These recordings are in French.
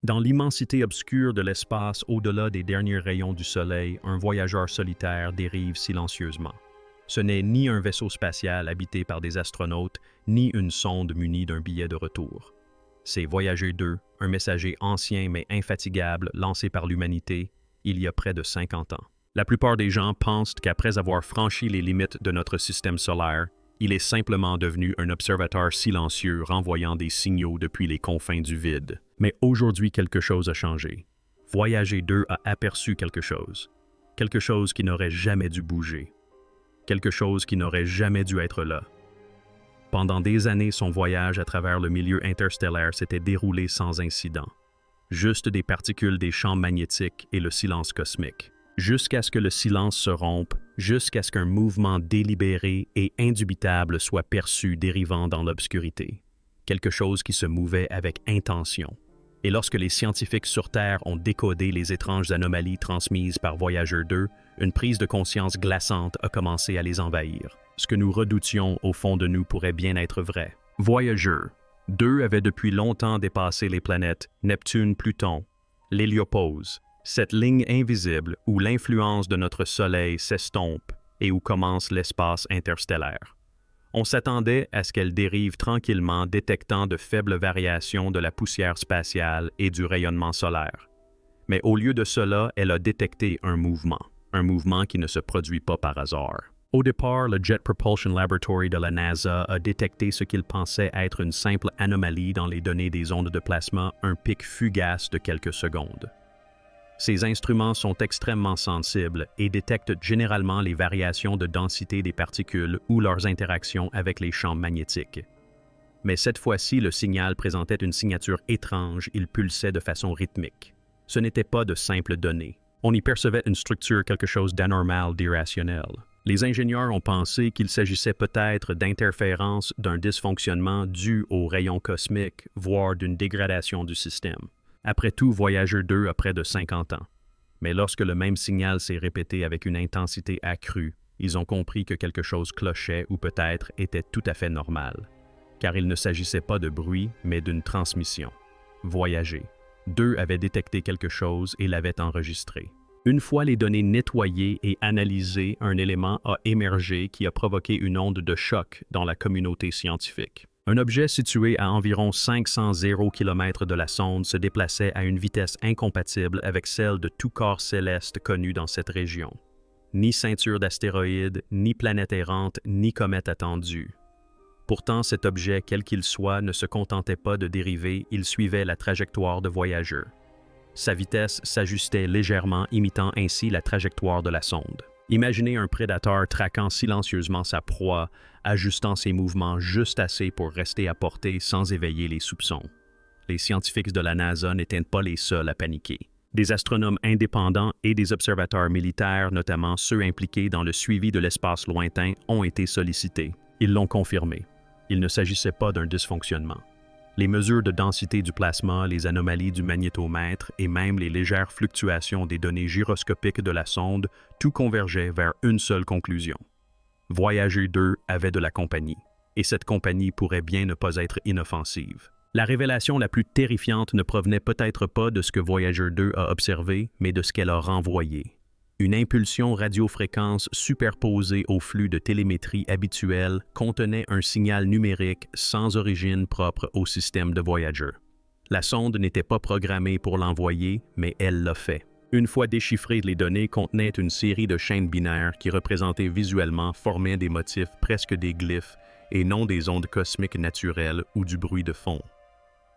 Dans l'immensité obscure de l'espace au-delà des derniers rayons du Soleil, un voyageur solitaire dérive silencieusement. Ce n'est ni un vaisseau spatial habité par des astronautes, ni une sonde munie d'un billet de retour. C'est Voyager 2, un messager ancien mais infatigable lancé par l'humanité il y a près de 50 ans. La plupart des gens pensent qu'après avoir franchi les limites de notre système solaire, il est simplement devenu un observateur silencieux renvoyant des signaux depuis les confins du vide. Mais aujourd'hui, quelque chose a changé. Voyager 2 a aperçu quelque chose qui n'aurait jamais dû bouger, quelque chose qui n'aurait jamais dû être là. Pendant des années, son voyage à travers le milieu interstellaire s'était déroulé sans incident. Juste des particules des champs magnétiques et le silence cosmique. Jusqu'à ce que le silence se rompe, jusqu'à ce qu'un mouvement délibéré et indubitable soit perçu dérivant dans l'obscurité. Quelque chose qui se mouvait avec intention. Et lorsque les scientifiques sur Terre ont décodé les étranges anomalies transmises par Voyager 2, une prise de conscience glaçante a commencé à les envahir. Ce que nous redoutions au fond de nous pourrait bien être vrai. Voyager 2 avait depuis longtemps dépassé les planètes Neptune, Pluton, l'héliopause, cette ligne invisible où l'influence de notre Soleil s'estompe et où commence l'espace interstellaire. On s'attendait à ce qu'elle dérive tranquillement, détectant de faibles variations de la poussière spatiale et du rayonnement solaire. Mais au lieu de cela, elle a détecté un mouvement qui ne se produit pas par hasard. Au départ, le Jet Propulsion Laboratory de la NASA a détecté ce qu'il pensait être une simple anomalie dans les données des ondes de plasma, un pic fugace de quelques secondes. Ces instruments sont extrêmement sensibles et détectent généralement les variations de densité des particules ou leurs interactions avec les champs magnétiques. Mais cette fois-ci, le signal présentait une signature étrange, il pulsait de façon rythmique. Ce n'était pas de simples données. On y percevait une structure, quelque chose d'anormal, d'irrationnel. Les ingénieurs ont pensé qu'il s'agissait peut-être d'interférences, d'un dysfonctionnement dû aux rayons cosmiques, voire d'une dégradation du système. Après tout, Voyager 2 a près de 50 ans. Mais lorsque le même signal s'est répété avec une intensité accrue, ils ont compris que quelque chose clochait ou peut-être était tout à fait normal. Car il ne s'agissait pas de bruit, mais d'une transmission. Voyager 2 avait détecté quelque chose et l'avait enregistré. Une fois les données nettoyées et analysées, un élément a émergé qui a provoqué une onde de choc dans la communauté scientifique. Un objet situé à environ 500 km de la sonde se déplaçait à une vitesse incompatible avec celle de tout corps céleste connu dans cette région. Ni ceinture d'astéroïdes, ni planète errante, ni comète attendue. Pourtant, cet objet, quel qu'il soit, ne se contentait pas de dériver, il suivait la trajectoire de Voyager. Sa vitesse s'ajustait légèrement, imitant ainsi la trajectoire de la sonde. Imaginez un prédateur traquant silencieusement sa proie, ajustant ses mouvements juste assez pour rester à portée sans éveiller les soupçons. Les scientifiques de la NASA n'étaient pas les seuls à paniquer. Des astronomes indépendants et des observateurs militaires, notamment ceux impliqués dans le suivi de l'espace lointain, ont été sollicités. Ils l'ont confirmé. Il ne s'agissait pas d'un dysfonctionnement. Les mesures de densité du plasma, les anomalies du magnétomètre et même les légères fluctuations des données gyroscopiques de la sonde, tout convergeait vers une seule conclusion. Voyager 2 avait de la compagnie, et cette compagnie pourrait bien ne pas être inoffensive. La révélation la plus terrifiante ne provenait peut-être pas de ce que Voyager 2 a observé, mais de ce qu'elle a renvoyé. Une impulsion radiofréquence superposée au flux de télémétrie habituel contenait un signal numérique sans origine propre au système de Voyager. La sonde n'était pas programmée pour l'envoyer, mais elle l'a fait. Une fois déchiffrées, les données contenaient une série de chaînes binaires qui représentaient visuellement, formaient des motifs presque des glyphes et non des ondes cosmiques naturelles ou du bruit de fond.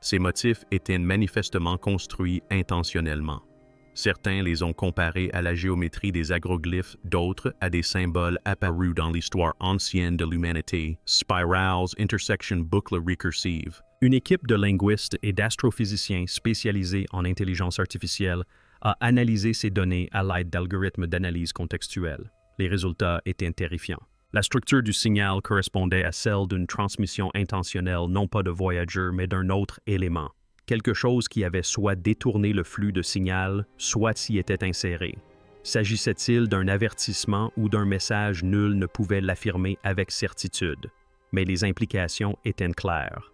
Ces motifs étaient manifestement construits intentionnellement. Certains les ont comparés à la géométrie des agroglyphes, d'autres à des symboles apparus dans l'histoire ancienne de l'humanité, spirals, intersection, boucles récursives. Une équipe de linguistes et d'astrophysiciens spécialisés en intelligence artificielle a analysé ces données à l'aide d'algorithmes d'analyse contextuelle. Les résultats étaient terrifiants. La structure du signal correspondait à celle d'une transmission intentionnelle non pas de Voyager mais d'un autre élément. Quelque chose qui avait soit détourné le flux de signal, soit s'y était inséré. S'agissait-il d'un avertissement ou d'un message? Nul ne pouvait l'affirmer avec certitude, mais les implications étaient claires.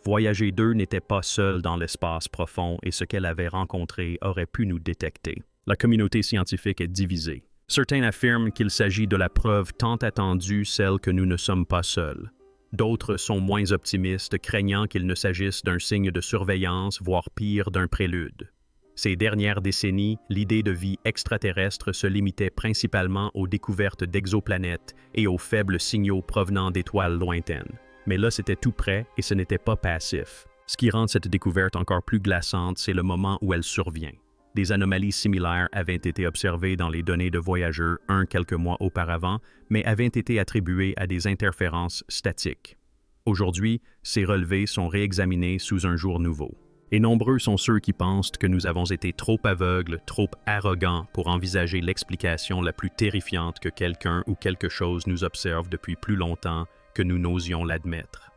Voyager 2 n'était pas seul dans l'espace profond et ce qu'elle avait rencontré aurait pu nous détecter. La communauté scientifique est divisée. Certains affirment qu'il s'agit de la preuve tant attendue, celle que nous ne sommes pas seuls. D'autres sont moins optimistes, craignant qu'il ne s'agisse d'un signe de surveillance, voire pire, d'un prélude. Ces dernières décennies, l'idée de vie extraterrestre se limitait principalement aux découvertes d'exoplanètes et aux faibles signaux provenant d'étoiles lointaines. Mais là, c'était tout près et ce n'était pas passif. Ce qui rend cette découverte encore plus glaçante, c'est le moment où elle survient. Des anomalies similaires avaient été observées dans les données de Voyager 1 quelques mois auparavant, mais avaient été attribuées à des interférences statiques. Aujourd'hui, ces relevés sont réexaminés sous un jour nouveau. Et nombreux sont ceux qui pensent que nous avons été trop aveugles, trop arrogants pour envisager l'explication la plus terrifiante que quelqu'un ou quelque chose nous observe depuis plus longtemps que nous n'osions l'admettre.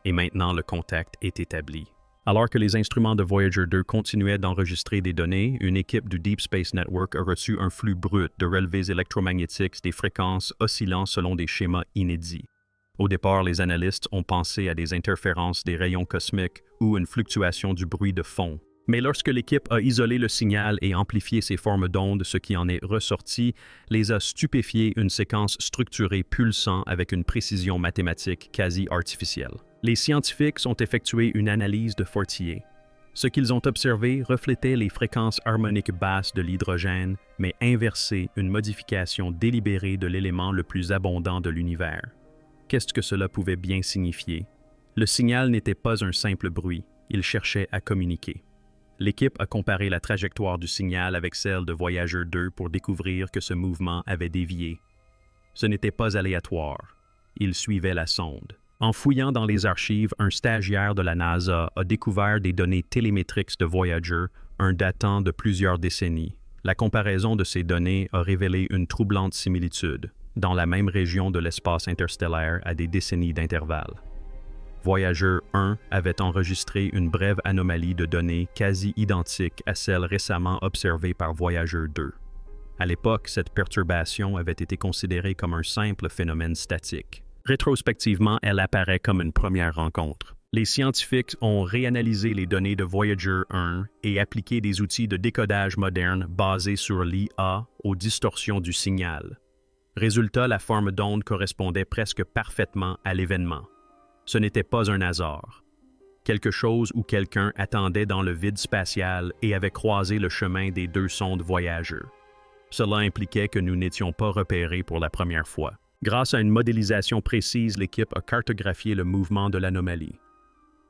Et maintenant, le contact est établi. Alors que les instruments de Voyager 2 continuaient d'enregistrer des données, une équipe du Deep Space Network a reçu un flux brut de relevés électromagnétiques des fréquences oscillant selon des schémas inédits. Au départ, les analystes ont pensé à des interférences des rayons cosmiques ou une fluctuation du bruit de fond. Mais lorsque l'équipe a isolé le signal et amplifié ces formes d'ondes, ce qui en est ressorti, les a stupéfiés une séquence structurée pulsant avec une précision mathématique quasi artificielle. Les scientifiques ont effectué une analyse de Fortier. Ce qu'ils ont observé reflétait les fréquences harmoniques basses de l'hydrogène, mais inversait une modification délibérée de l'élément le plus abondant de l'univers. Qu'est-ce que cela pouvait bien signifier? Le signal n'était pas un simple bruit, il cherchait à communiquer. L'équipe a comparé la trajectoire du signal avec celle de Voyager 2 pour découvrir que ce mouvement avait dévié. Ce n'était pas aléatoire, il suivait la sonde. En fouillant dans les archives, un stagiaire de la NASA a découvert des données télémétriques de Voyager, un datant de plusieurs décennies. La comparaison de ces données a révélé une troublante similitude, dans la même région de l'espace interstellaire à des décennies d'intervalle. Voyager 1 avait enregistré une brève anomalie de données quasi identique à celle récemment observée par Voyager 2. À l'époque, cette perturbation avait été considérée comme un simple phénomène statique. Rétrospectivement, elle apparaît comme une première rencontre. Les scientifiques ont réanalysé les données de Voyager 1 et appliqué des outils de décodage modernes basés sur l'IA aux distorsions du signal. Résultat, la forme d'onde correspondait presque parfaitement à l'événement. Ce n'était pas un hasard. Quelque chose ou quelqu'un attendait dans le vide spatial et avait croisé le chemin des deux sondes Voyager. Cela impliquait que nous n'étions pas repérés pour la première fois. Grâce à une modélisation précise, l'équipe a cartographié le mouvement de l'anomalie.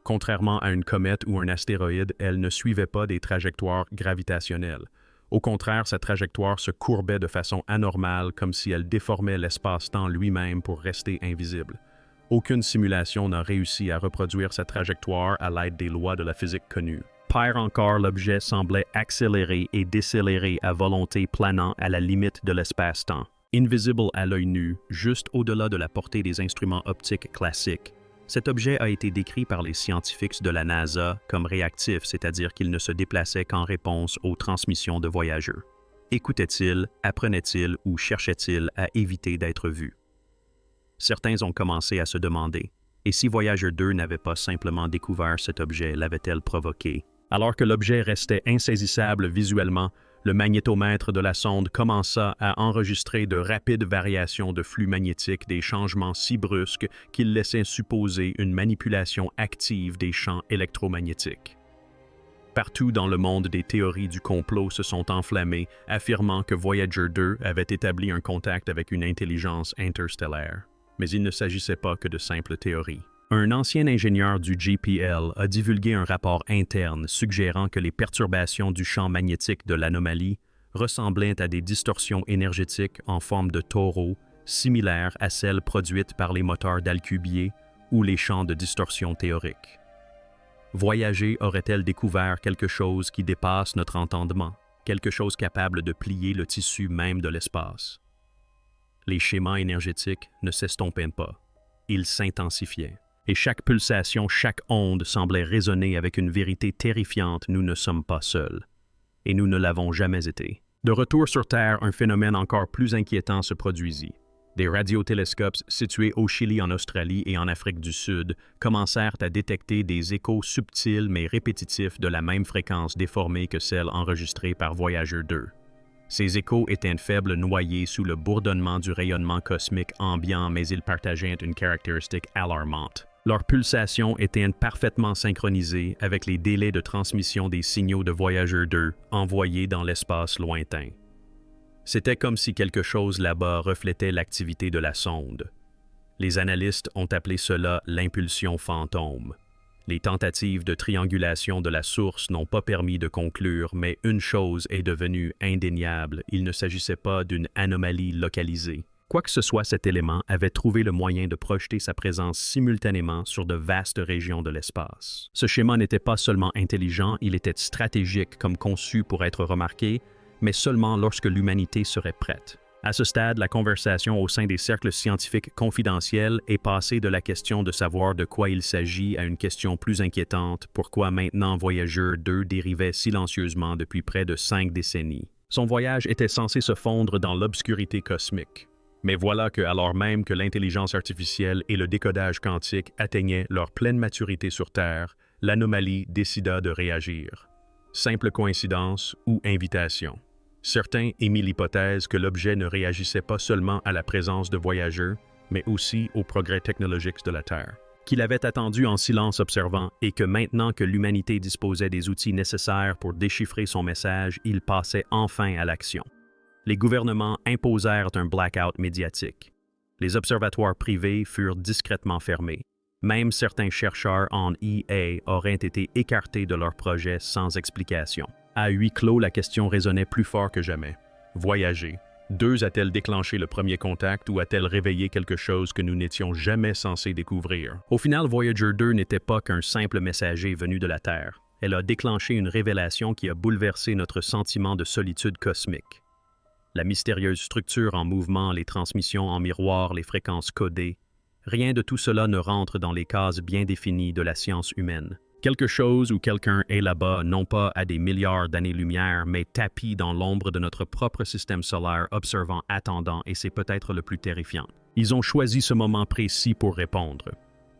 Contrairement à une comète ou un astéroïde, elle ne suivait pas des trajectoires gravitationnelles. Au contraire, sa trajectoire se courbait de façon anormale, comme si elle déformait l'espace-temps lui-même pour rester invisible. Aucune simulation n'a réussi à reproduire sa trajectoire à l'aide des lois de la physique connues. Pire encore, l'objet semblait accélérer et décélérer à volonté, planant à la limite de l'espace-temps. Invisible à l'œil nu, juste au-delà de la portée des instruments optiques classiques. Cet objet a été décrit par les scientifiques de la NASA comme réactif, c'est-à-dire qu'il ne se déplaçait qu'en réponse aux transmissions de Voyager. Écoutait-il, apprenait-il ou cherchait-il à éviter d'être vu? Certains ont commencé à se demander, et si Voyager 2 n'avait pas simplement découvert cet objet, l'avait-elle provoqué? Alors que l'objet restait insaisissable visuellement, le magnétomètre de la sonde commença à enregistrer de rapides variations de flux magnétiques, des changements si brusques qu'ils laissaient supposer une manipulation active des champs électromagnétiques. Partout dans le monde, des théories du complot se sont enflammées, affirmant que Voyager 2 avait établi un contact avec une intelligence interstellaire. Mais il ne s'agissait pas que de simples théories. Un ancien ingénieur du JPL a divulgué un rapport interne suggérant que les perturbations du champ magnétique de l'anomalie ressemblaient à des distorsions énergétiques en forme de taureau, similaires à celles produites par les moteurs d'Alcubierre ou les champs de distorsion théoriques. Voyager aurait-elle découvert quelque chose qui dépasse notre entendement, quelque chose capable de plier le tissu même de l'espace? Les schémas énergétiques ne s'estompaient pas, ils s'intensifiaient. Et chaque pulsation, chaque onde semblait résonner avec une vérité terrifiante: nous ne sommes pas seuls. Et nous ne l'avons jamais été. De retour sur Terre, un phénomène encore plus inquiétant se produisit. Des radiotélescopes situés au Chili, en Australie et en Afrique du Sud commencèrent à détecter des échos subtils mais répétitifs de la même fréquence déformée que celle enregistrée par Voyager 2. Ces échos étaient une faible noyée sous le bourdonnement du rayonnement cosmique ambiant, mais ils partageaient une caractéristique alarmante. Leurs pulsations étaient parfaitement synchronisées avec les délais de transmission des signaux de Voyager 2 envoyés dans l'espace lointain. C'était comme si quelque chose là-bas reflétait l'activité de la sonde. Les analystes ont appelé cela l'impulsion fantôme. Les tentatives de triangulation de la source n'ont pas permis de conclure, mais une chose est devenue indéniable, il ne s'agissait pas d'une anomalie localisée. Quoi que ce soit, cet élément avait trouvé le moyen de projeter sa présence simultanément sur de vastes régions de l'espace. Ce schéma n'était pas seulement intelligent, il était stratégique comme conçu pour être remarqué, mais seulement lorsque l'humanité serait prête. À ce stade, la conversation au sein des cercles scientifiques confidentiels est passée de la question de savoir de quoi il s'agit à une question plus inquiétante, pourquoi maintenant Voyager 2 dérivait silencieusement depuis près de 5 décennies. Son voyage était censé se fondre dans l'obscurité cosmique. Mais voilà que, alors même que l'intelligence artificielle et le décodage quantique atteignaient leur pleine maturité sur Terre, l'anomalie décida de réagir. Simple coïncidence ou invitation. Certains émis l'hypothèse que l'objet ne réagissait pas seulement à la présence de voyageurs, mais aussi au progrès technologique de la Terre, qu'il avait attendu en silence observant et que maintenant que l'humanité disposait des outils nécessaires pour déchiffrer son message, il passait enfin à l'action. Les gouvernements imposèrent un blackout médiatique. Les observatoires privés furent discrètement fermés. Même certains chercheurs en EA auraient été écartés de leurs projets sans explication. À huis clos, la question résonnait plus fort que jamais. Voyager. 2 a-t-elle déclenché le premier contact ou a-t-elle réveillé quelque chose que nous n'étions jamais censés découvrir? Au final, Voyager 2 n'était pas qu'un simple messager venu de la Terre. Elle a déclenché une révélation qui a bouleversé notre sentiment de solitude cosmique. La mystérieuse structure en mouvement, les transmissions en miroir, les fréquences codées, rien de tout cela ne rentre dans les cases bien définies de la science humaine. Quelque chose ou quelqu'un est là-bas, non pas à des milliards d'années-lumière, mais tapi dans l'ombre de notre propre système solaire, observant, attendant, et c'est peut-être le plus terrifiant. Ils ont choisi ce moment précis pour répondre.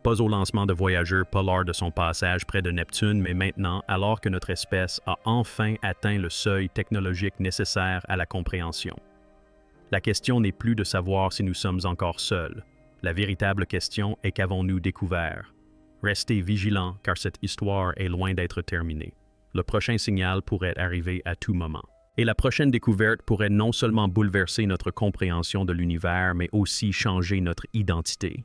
Pas au lancement de Voyager, pas lors de son passage près de Neptune, mais maintenant, alors que notre espèce a enfin atteint le seuil technologique nécessaire à la compréhension. La question n'est plus de savoir si nous sommes encore seuls. La véritable question est qu'avons-nous découvert? Restez vigilants car cette histoire est loin d'être terminée. Le prochain signal pourrait arriver à tout moment. Et la prochaine découverte pourrait non seulement bouleverser notre compréhension de l'univers, mais aussi changer notre identité.